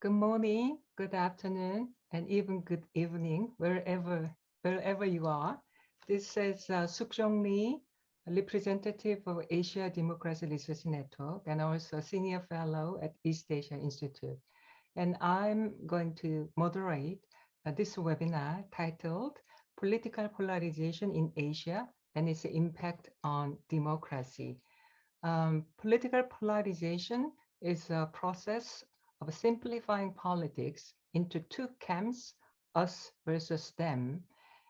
Good morning, good afternoon, and even good evening, wherever you are. This is Suk-jong Lee, a representative of Asia Democracy Research Network, and also Senior Fellow at East Asia Institute. And I'm going to moderate this webinar titled Political Polarization in Asia and its Impact on Democracy. Political polarization is a process of simplifying politics into two camps, us versus them.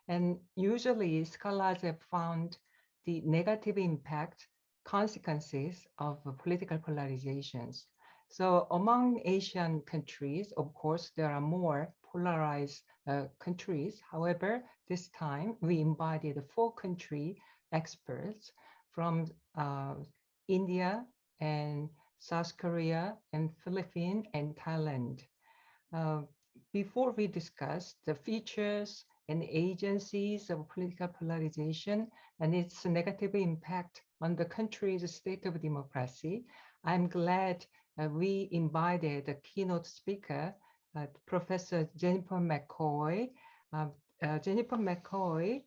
And usually scholars have found the negative impact, consequences of political polarizations. So among Asian countries, of course, there are more polarized countries. However, this time we invited 4 country experts from India and South Korea and Philippines and Thailand. Uh, Before we discuss the features and agencies of political polarization and its negative impact on the country's state of democracy, I'm glad we invited a keynote speaker, Professor Jennifer McCoy. Jennifer McCoy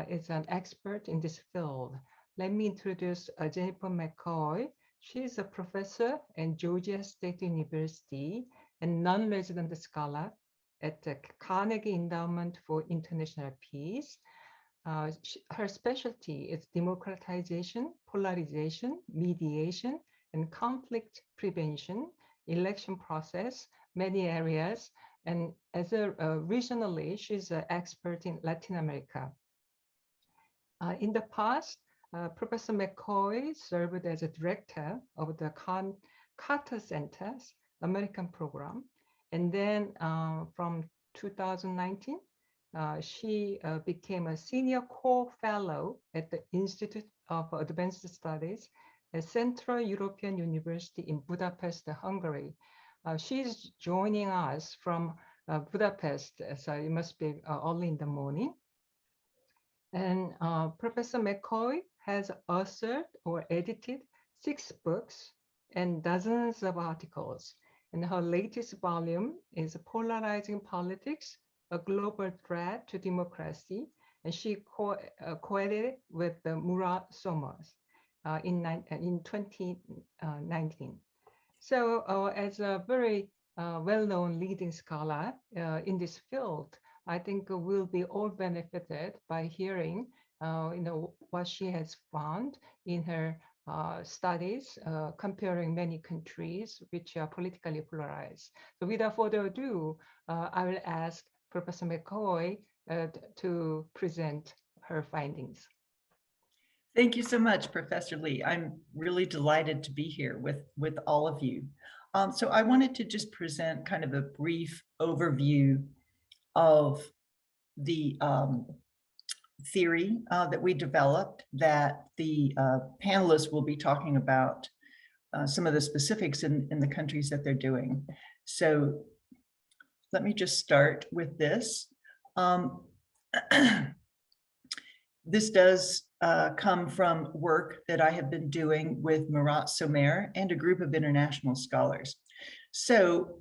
is an expert in this field. Let me introduce Jennifer McCoy. She's a professor at Georgia State University and non-resident scholar at the Carnegie Endowment for International Peace. Her specialty is democratization, polarization, mediation, and conflict prevention, election process, many areas. And as regionally, she's an expert in Latin America. In the past, Professor McCoy served as a director of the Carter Center's American program. And then from 2019, she became a senior core fellow at the Institute of Advanced Studies at Central European University in Budapest, Hungary. She's joining us from Budapest, so it must be early in the morning. And Professor McCoy has authored or edited 6 books and dozens of articles. And her latest volume is Polarizing Politics, a Global Threat to Democracy. And she co-edited with Murat Somers in 2019. So as a very well-known leading scholar in this field, I think we'll be all benefited by hearing what she has found in her studies comparing many countries which are politically polarized. So without further ado, I will ask Professor McCoy to present her findings. Thank you so much, Professor Lee. I'm really delighted to be here with all of you. So I wanted to just present kind of a brief overview of the theory that we developed, that the panelists will be talking about some of the specifics in the countries that they're doing. So let me just start with this. This does come from work that I have been doing with Murat Somers and a group of international scholars. So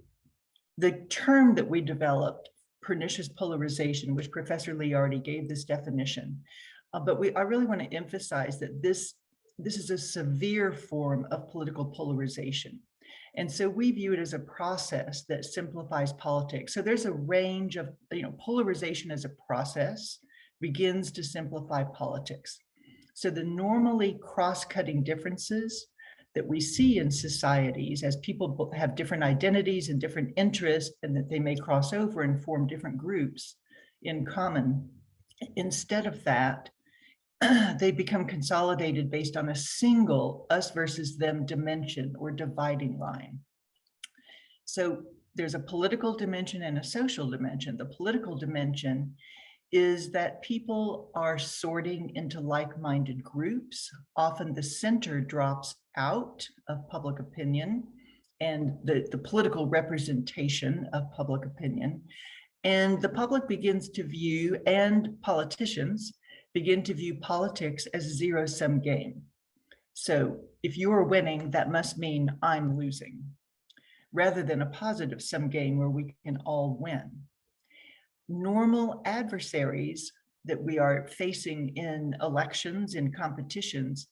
the term that we developed, pernicious polarization, which Professor Lee already gave this definition, but I really want to emphasize that this is a severe form of political polarization. And so we view it as a process that simplifies politics. So there's a range of, polarization as a process begins to simplify politics. So the normally cross-cutting differences that we see in societies as people have different identities and different interests, and that they may cross over and form different groups in common. Instead of that, they become consolidated based on a single us versus them dimension or dividing line. So there's a political dimension and a social dimension. The political dimension is that people are sorting into like-minded groups. Often the center drops out of public opinion and the political representation of public opinion. And the public begins to view, and politicians begin to view politics as a zero-sum game. So if you are winning, that must mean I'm losing. rather than a positive sum game where we can all win. Normal adversaries that we are facing in elections, in competitions,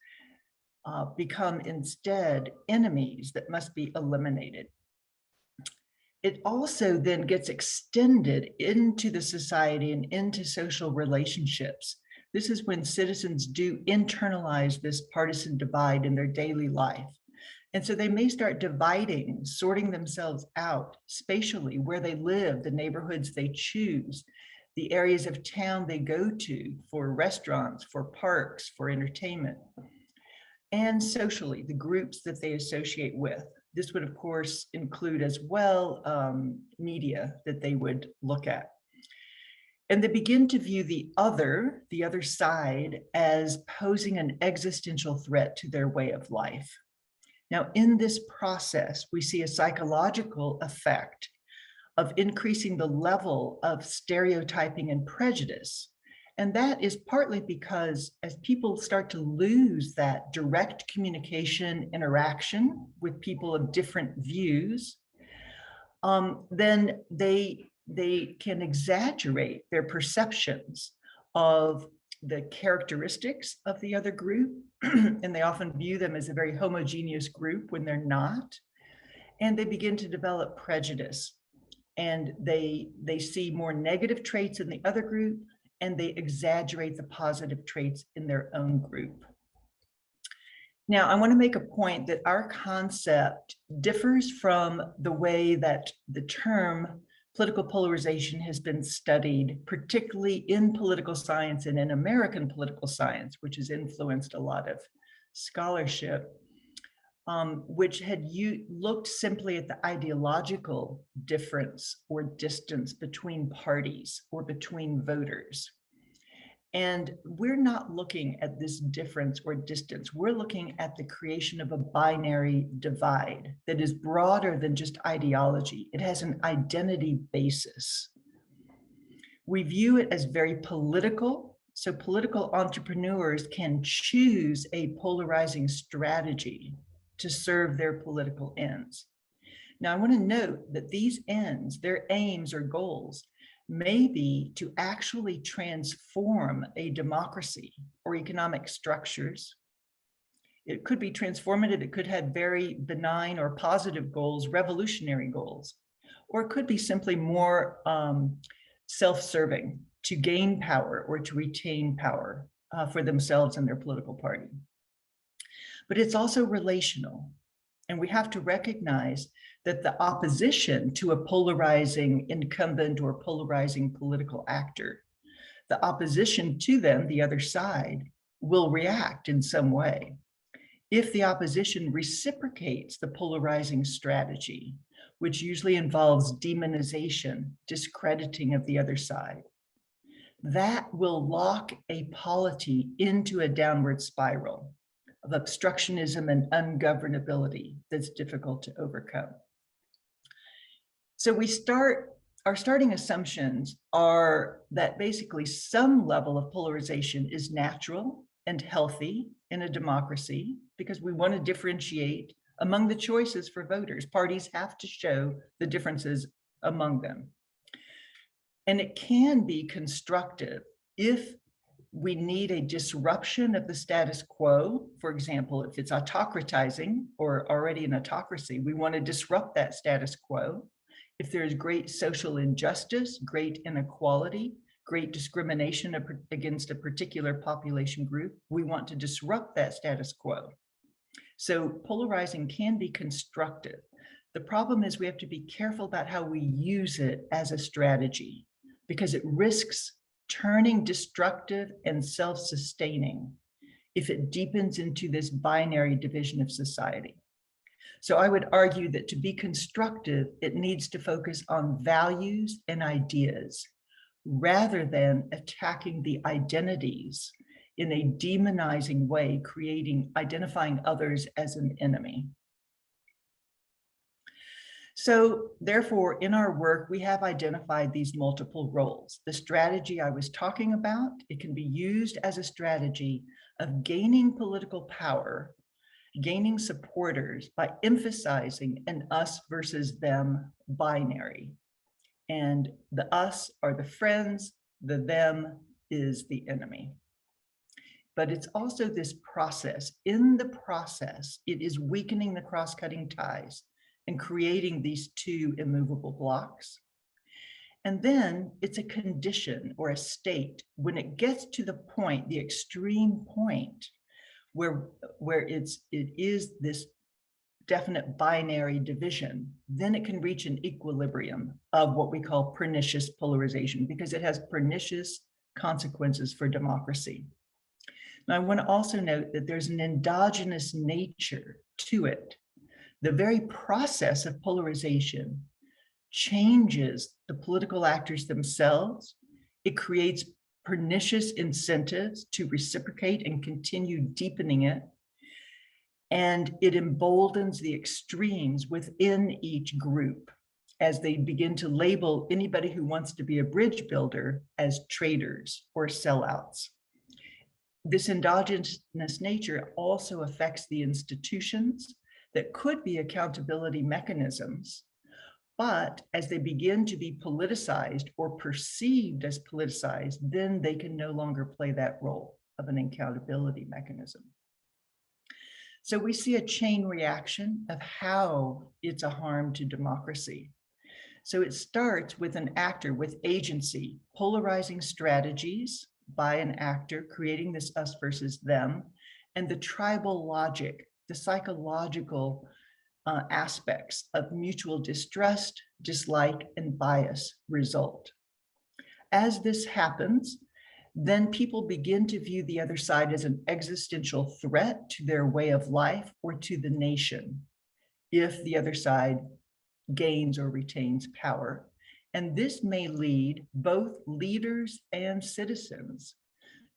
become instead enemies that must be eliminated. It also then gets extended into the society and into social relationships. This is when citizens do internalize this partisan divide in their daily life. And so they may start dividing, sorting themselves out spatially, where they live, the neighborhoods they choose, the areas of town they go to for restaurants, for parks, for entertainment, and socially, the groups that they associate with. This would, of course, include as well media that they would look at. And they begin to view the other side, as posing an existential threat to their way of life. Now, in this process, we see a psychological effect of increasing the level of stereotyping and prejudice. And that is partly because as people start to lose that direct communication interaction with people of different views, then they can exaggerate their perceptions of the characteristics of the other group, and they often view them as a very homogeneous group when they're not. And they begin to develop prejudice, and they see more negative traits in the other group, and they exaggerate the positive traits in their own group. Now, I want to make a point that our concept differs from the way that the term political polarization has been studied, particularly in political science and in American political science, which has influenced a lot of scholarship, which had looked simply at the ideological difference or distance between parties or between voters. And we're not looking at this difference or distance. We're looking at the creation of a binary divide that is broader than just ideology. It has an identity basis. We view it as very political. So political entrepreneurs can choose a polarizing strategy to serve their political ends. Now, I want to note that these ends, their aims or goals, may be to actually transform a democracy or economic structures. It could be transformative. It could have very benign or positive goals, revolutionary goals, or it could be simply more self-serving, to gain power or to retain power for themselves and their political party. But it's also relational. And we have to recognize that the opposition to a polarizing incumbent or polarizing political actor, the opposition to them, the other side, will react in some way. If the opposition reciprocates the polarizing strategy, which usually involves demonization, discrediting of the other side, that will lock a polity into a downward spiral of obstructionism and ungovernability that's difficult to overcome. So our starting assumptions are that basically some level of polarization is natural and healthy in a democracy, because we want to differentiate among the choices for voters. Parties have to show the differences among them. And it can be constructive if we need a disruption of the status quo. For example, if it's autocratizing or already an autocracy, we want to disrupt that status quo. If there's great social injustice, great inequality, great discrimination against a particular population group, we want to disrupt that status quo. So polarizing can be constructive. The problem is we have to be careful about how we use it as a strategy, because it risks turning destructive and self-sustaining if it deepens into this binary division of society. So I would argue that to be constructive, it needs to focus on values and ideas rather than attacking the identities in a demonizing way, identifying others as an enemy. So therefore, in our work, we have identified these multiple roles. The strategy I was talking about, it can be used as a strategy of gaining political power gaining supporters by emphasizing an us versus them binary. And the us are the friends, the them is the enemy. But it's also this process. In the process, it is weakening the cross-cutting ties and creating these two immovable blocks. And then it's a condition or a state when it gets to the point, the extreme point, where it is this definite binary division, then it can reach an equilibrium of what we call pernicious polarization, because it has pernicious consequences for democracy. Now, I want to also note that there's an endogenous nature to it. The very process of polarization changes the political actors themselves. It creates pernicious incentives to reciprocate and continue deepening it. And it emboldens the extremes within each group as they begin to label anybody who wants to be a bridge builder as traitors or sellouts. This endogenous nature also affects the institutions that could be accountability mechanisms, but as they begin to be politicized or perceived as politicized, then they can no longer play that role of an accountability mechanism. So we see a chain reaction of how it's a harm to democracy. So it starts with an actor with agency, polarizing strategies by an actor, creating this us versus them, and the tribal logic, the psychological aspects of mutual distrust, dislike, and bias result. As this happens, then people begin to view the other side as an existential threat to their way of life or to the nation, if the other side gains or retains power. And this may lead both leaders and citizens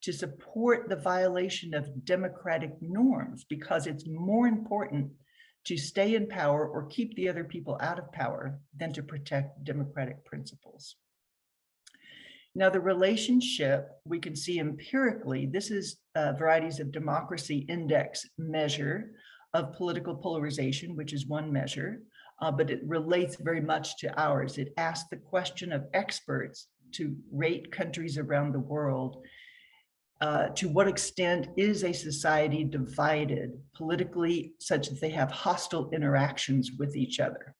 to support the violation of democratic norms, because it's more important to stay in power or keep the other people out of power than to protect democratic principles. Now, the relationship we can see empirically, this is Varieties of Democracy Index measure of political polarization, which is one measure, but it relates very much to ours. It asks the question of experts to rate countries around the world. To what extent is a society divided politically such that they have hostile interactions with each other?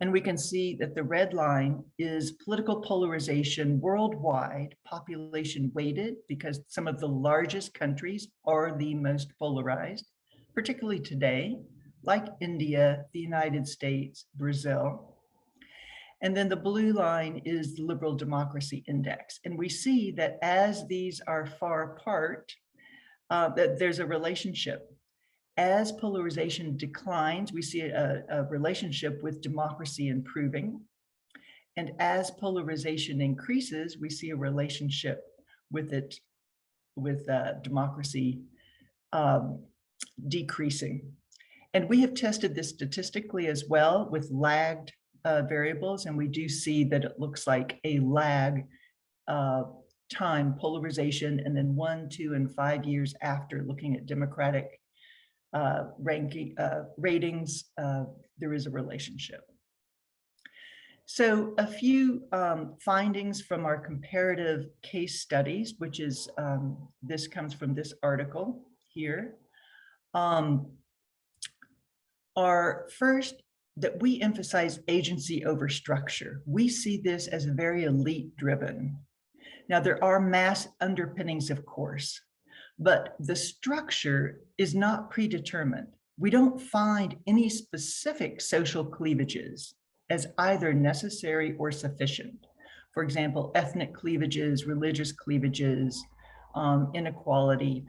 And we can see that the red line is political polarization worldwide, population weighted, because some of the largest countries are the most polarized, particularly today, like India, the United States, Brazil. And then the blue line is the Liberal Democracy Index. And we see that as these are far apart, that there's a relationship. As polarization declines, we see a relationship with democracy improving. And as polarization increases, we see a relationship with democracy decreasing. And we have tested this statistically as well with lagged variables, and we do see that it looks like a lag time polarization, and then 1, 2, and 5 years after looking at democratic ratings, there is a relationship. So a few findings from our comparative case studies, which is, this comes from this article here, are first that we emphasize agency over structure. We see this as very elite driven. Now there are mass underpinnings, of course, but the structure is not predetermined. We don't find any specific social cleavages as either necessary or sufficient. For example, ethnic cleavages, religious cleavages, inequality,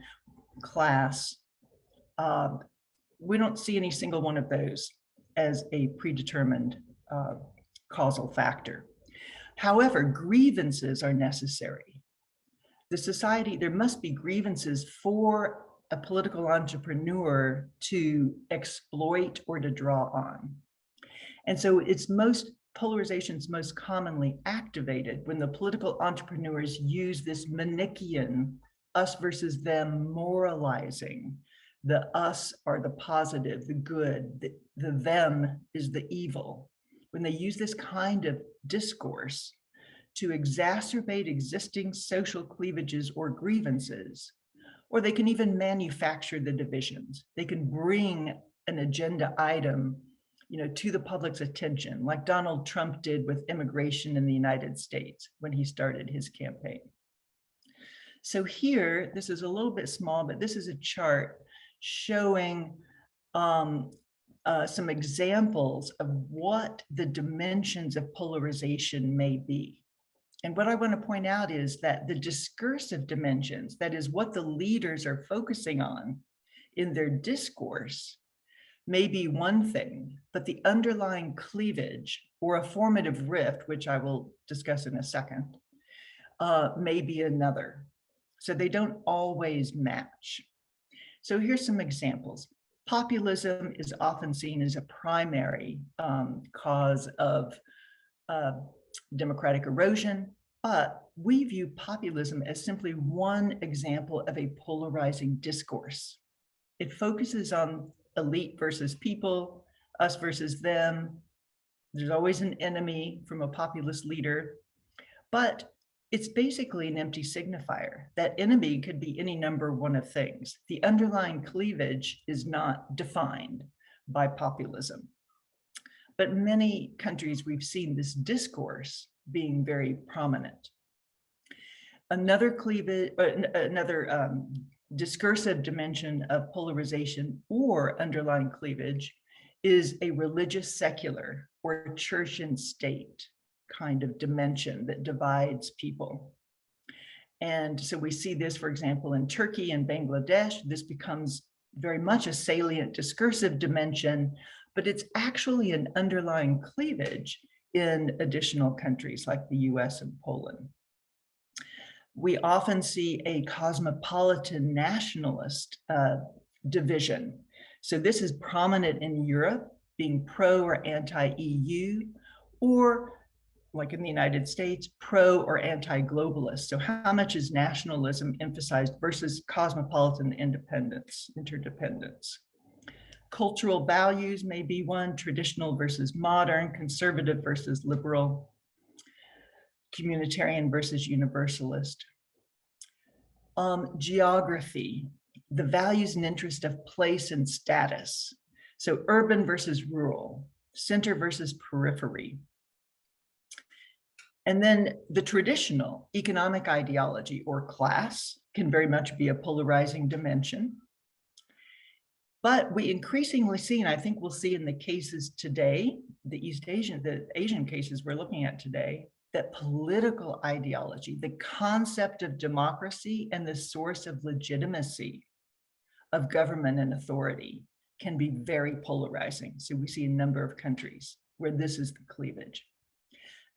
class. We don't see any single one of those as a predetermined causal factor. However, grievances are necessary. The society, there must be grievances for a political entrepreneur to exploit or to draw on. And so polarization's most commonly activated when the political entrepreneurs use this Manichaean us versus them moralizing The us are the positive, the good, the them is the evil. When they use this kind of discourse to exacerbate existing social cleavages or grievances, or they can even manufacture the divisions. They can bring an agenda item, to the public's attention, like Donald Trump did with immigration in the United States when he started his campaign. So here, this is a little bit small, but this is a chart showing some examples of what the dimensions of polarization may be. And what I want to point out is that the discursive dimensions, that is what the leaders are focusing on in their discourse, may be one thing, but the underlying cleavage or a formative rift, which I will discuss in a second, may be another. So they don't always match. So here's some examples. Populism is often seen as a primary cause of democratic erosion, but we view populism as simply one example of a polarizing discourse. It focuses on elite versus people, us versus them. There's always an enemy from a populist leader, but it's basically an empty signifier. That enemy could be any number one of things. The underlying cleavage is not defined by populism. But in many countries, we've seen this discourse being very prominent. Another cleavage, another discursive dimension of polarization or underlying cleavage is a religious secular or church and state kind of dimension that divides people. And so we see this, for example, in Turkey and Bangladesh. This becomes very much a salient discursive dimension, but it's actually an underlying cleavage in additional countries like the US and Poland. We often see a cosmopolitan nationalist division. So this is prominent in Europe, being pro or anti-EU, or like in the United States, pro or anti-globalist. So how much is nationalism emphasized versus cosmopolitan independence, interdependence? Cultural values may be one, traditional versus modern, conservative versus liberal, communitarian versus universalist. Geography, the values and interest of place and status. So urban versus rural, center versus periphery. And then the traditional economic ideology or class can very much be a polarizing dimension. But we increasingly see, and I think we'll see in the cases today, the Asian cases we're looking at today, that political ideology, the concept of democracy and the source of legitimacy of government and authority can be very polarizing. So we see a number of countries where this is the cleavage.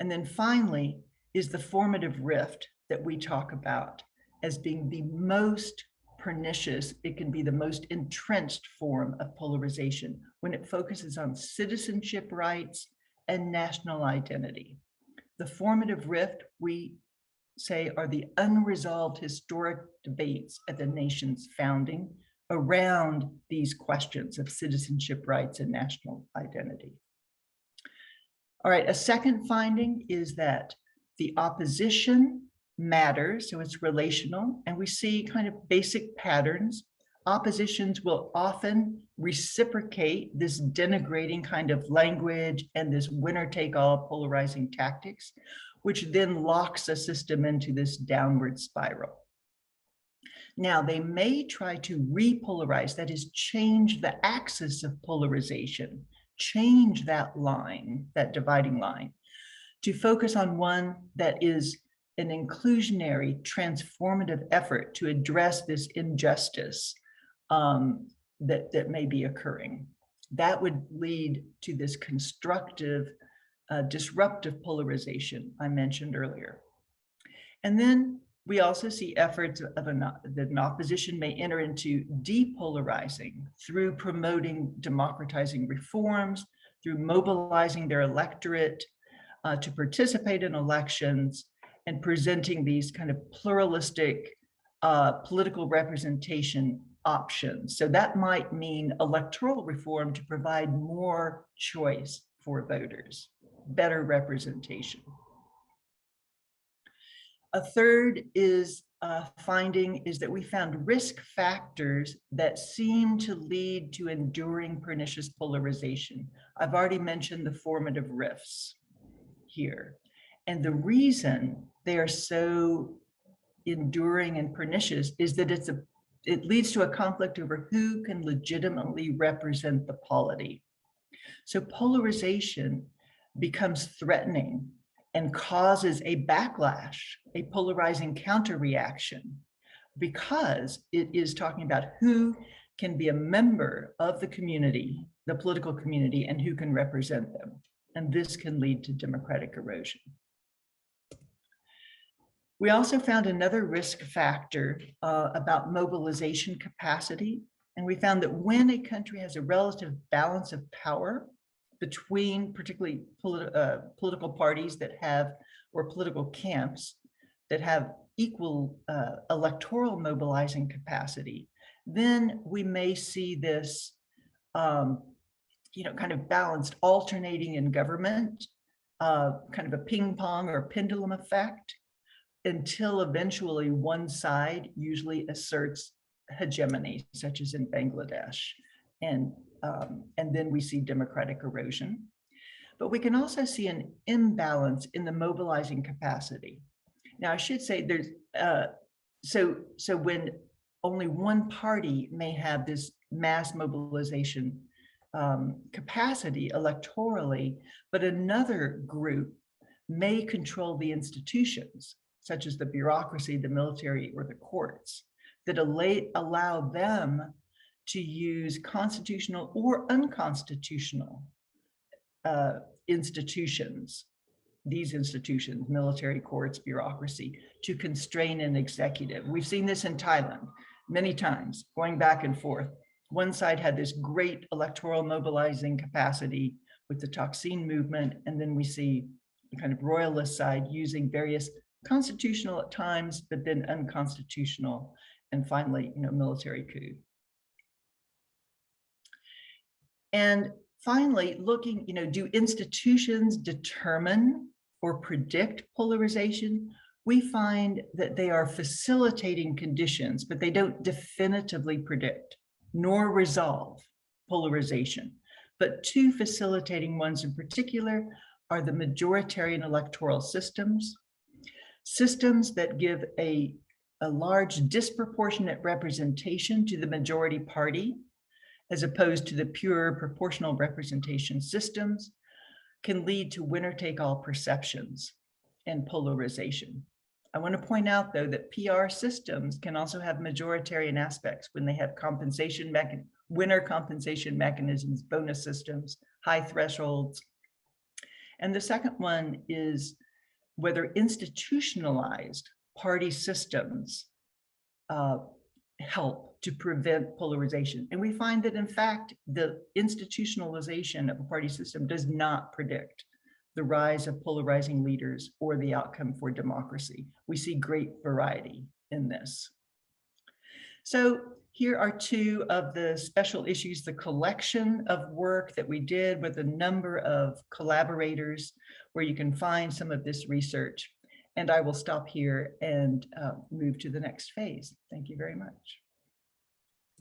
And then finally is the formative rift that we talk about as being the most pernicious. It can be the most entrenched form of polarization when it focuses on citizenship rights and national identity. The formative rift, we say, are the unresolved historic debates at the nation's founding around these questions of citizenship rights and national identity. All right, a second finding is that the opposition matters, so it's relational, and we see kind of basic patterns. Oppositions will often reciprocate this denigrating kind of language and this winner-take-all polarizing tactics, which then locks a system into this downward spiral. Now, they may try to repolarize, that is, change the axis of polarization, change that line, that dividing line, to focus on one that is an inclusionary, transformative effort to address this injustice that may be occurring. That would lead to this constructive, disruptive polarization I mentioned earlier. And then we also see efforts that an opposition may enter into depolarizing through promoting democratizing reforms, through mobilizing their electorate to participate in elections, and presenting these kind of pluralistic political representation options. So that might mean electoral reform to provide more choice for voters, better representation. A third is finding is that we found risk factors that seem to lead to enduring pernicious polarization. I've already mentioned the formative rifts here. And the reason they are so enduring and pernicious is that it leads to a conflict over who can legitimately represent the polity. So polarization becomes threatening and causes a backlash, a polarizing counter-reaction, because it is talking about who can be a member of the community, the political community, and who can represent them. And this can lead to democratic erosion. We also found another risk factor about mobilization capacity. And we found that when a country has a relative balance of power between particularly political parties that have, or political camps that have equal electoral mobilizing capacity, then we may see this kind of balanced, alternating in government, kind of a ping pong or pendulum effect, until eventually one side usually asserts hegemony, such as in Bangladesh. And then we see democratic erosion. But we can also see an imbalance in the mobilizing capacity. Now, I should say there's, so when only one party may have this mass mobilization capacity electorally, but another group may control the institutions, such as the bureaucracy, the military, or the courts, that allow them to use constitutional or unconstitutional institutions, these institutions, military, courts, bureaucracy, to constrain an executive. We've seen this in Thailand many times, going back and forth. One side had this great electoral mobilizing capacity with the Thaksin movement, and then we see the kind of royalist side using various constitutional at times, but then unconstitutional, and finally, military coup. And finally, looking, do institutions determine or predict polarization? We find that they are facilitating conditions, but they don't definitively predict nor resolve polarization. But two facilitating ones in particular are the majoritarian electoral systems, systems that give a large disproportionate representation to the majority party, as opposed to the pure proportional representation systems, can lead to winner-take-all perceptions and polarization. I want to point out, though, that PR systems can also have majoritarian aspects when they have winner compensation mechanisms, bonus systems, high thresholds. And the second one is whether institutionalized party systems help to prevent polarization. And we find that, in fact, the institutionalization of a party system does not predict the rise of polarizing leaders or the outcome for democracy. We see great variety in this. So here are two of the special issues, the collection of work that we did with a number of collaborators, where you can find some of this research. And I will stop here and move to the next phase. Thank you very much.